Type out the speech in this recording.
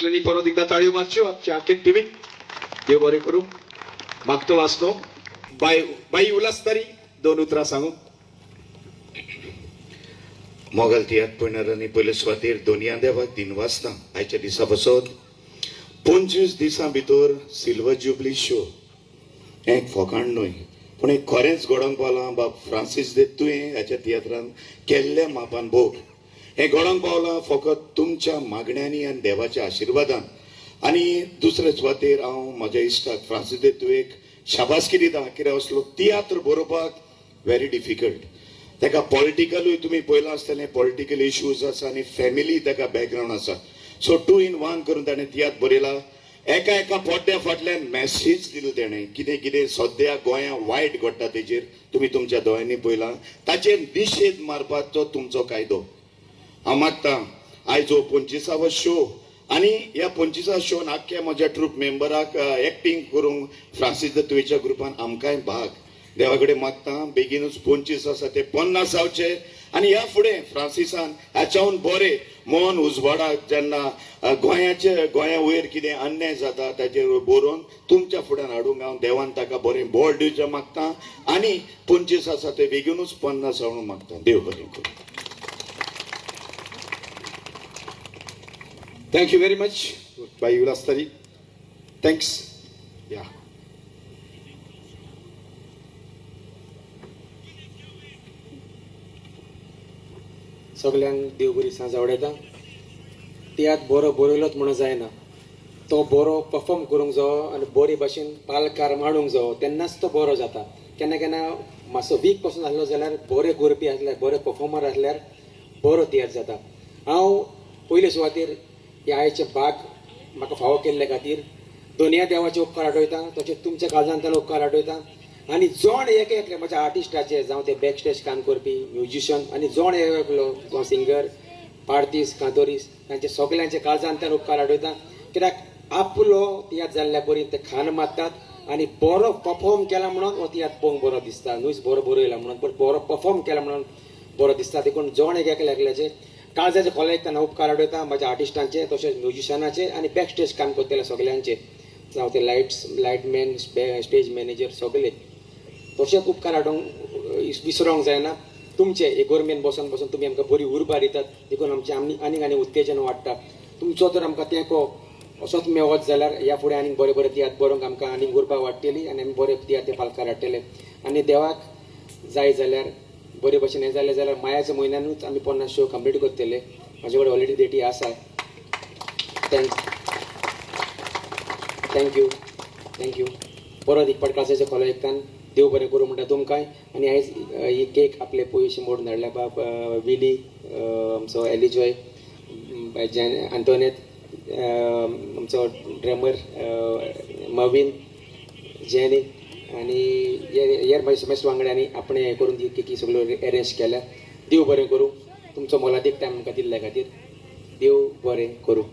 असलेली परत एकदा ताळी मारची आमच्या आखेन टीव्ही देव बरे करू मागतो वाचतो बाई उल्हासतारी दोन उतरां सांगू मोगल तियात पयणार आनी पयले सुवातेर दोनया देवाक दिन वाचता आयच्या दिसा बसत 25 दिसां भितर सिल्वर जुबली शो एक फोकाण न्हय पूण एक खरेंच घडोवंक पावलां बाब फ्रांसीस दे तुवें ह्याच्या तियात्रान केल्ल्या मापान भोग हें घडोवंक पावलां फकत तुमच्या मागण्यांनी आनी देवाच्या आशिर्वादान आनी दुसरे सुवातेर हांव म्हज्या इश्टाक फ्रांसीस दे तुवेक शाबासकी दिता कित्याक असलो तियात्र बरोवपाक व्हेरी डिफिकल्ट ताका पॉलिटिकलूय तुमी पळयलां आसतलें पॉलिटिकल इश्यूज आसा आनी फॅमिली ताका बॅकग्रावंड आसा सो 2 in 1 करून ताणें तियात्र बरयला एका पोट्या फाटल्यान मॅसेज दिली ताणें कितें कितें सद्या गोंयांत वायट घडटा तेजेर तुमी तुमच्या दोळ्यांनी पळयलां ताचेर निशेध मारपाचो तुमचो कायदो हांव मागतां आयज हो 25वा शो आनी ह्या 25 शोन आख्या म्हज्या ट्रूप मेंबराक एक्टींग करूंक फ्रांसीस दे तुवेच्या ग्रुपान आमकांय भाग देवा कडेन मागतां बेगीनूच 25 आसा ते 50 जावचे आनी ह्या फुडें फ्रांसिसान हाच्याहून बरें मोहन उजवाडाक जेन्ना गोंया वयर कितें अन्याय जाता ताचेर बरोवन तुमच्या फुड्यान हाडूंक हांव देवान ताका बरें बळ दिवचें मागतां आनी 25 आसा ते बेगीनूच 50 जावूं मागतां देव बरें करूं. थँक्यू व्हेरी मच बाई उल्हासतारी थँक्स या सगळ्यांक देव बरी सांज आवडटा तियात्र बरो बरयलोच म्हणून जायना तो बरो परफॉर्म करूंक जायो आनी बरे भाशेन पालकार मांडूंक जायो तेन्नाच तो बरो जाता केन्ना केन्ना मातसो वीक पासून आसलो जाल्यार बरे गरपी आसल्यार बरे परफॉर्मर आसल्यार बरो तियात्र जाता. हांव पयले सुवातेर ह्या आयचे भाग म्हाका फावो केल्ल्या खातीर दोनया देवाचे उपकार आठयता तशेंच तुमच्या काळजांतले उपकार आठयता आनी जोण एक एकले म्हज्या आर्टिस्टाचे जावं ते बॅक स्टेज काम करपी म्युजिशियन आनी जोण एकलो जावं सिंगर पार्टीस कांतोरीस तांचे सगळ्यांचे काळजांतल्यान उपकार आठयता कित्याक आपलो तियात्र जाल्ल्या बरी ते खान मारतात आनी बरो परफॉर्म केला म्हणून हो तियात्र पळोवंक बरो दिसता न्हूच बरो बरयला म्हणून पण बरो परफॉर्म केला म्हणून बरो दिसता देखून जोण एक एकल्याचे काळजाचे खोलायतना उपकार आठयता म्हाज्या आर्टिस्टांचे तशेंच म्युजिशियनाचे आनी बॅक स्टेज काम करतले सगळ्यांचे जावं ते लायटमॅन स्टेज मॅनेजर सगळे तशेंच उपकार हाडूंक विसरोंक जायना तुमचे हे गोरमेन बसून तुमी आमकां बरी उर्बा दितात देखून आमचें आनी उत्तेजन वाडटा तुमचो जर आमकां तेंको असोच मेवत जाल्यार ह्या फुडें आनीक बरें बरें तियात्र बरोवंक आमकां आनीक उर्बा वाडटली आनी आमी बरें तियात्र पालकार हाडटले आनी देवाक जाय जाल्यार बरे भशेन हें जालें जाल्यार मायाच्या म्हयन्यानूच आमी 50 शो कंप्लीट करतले म्हाजे कडेन ऑलरेडी डेटी आसा. थँक्यू परत एक पडकासाच्या खोलायतान देव बरें करूं म्हणटा तुमकांय आनी आयज ही केक आपले पयशे मोडून हाडल्या बाब विली आमचो एलिजॉय आंतोनेत आमचो ड्रमर मवीन जेनी आनी हेर म्हाजे समेस्त वांगड्यांनी आपणे हें करून दी केकी सगळ्यो अरेंज केल्या देव बरें करूं तुमचो मोलादीक टायम आमकां दिल्ल्या खातीर देव बरें करूं.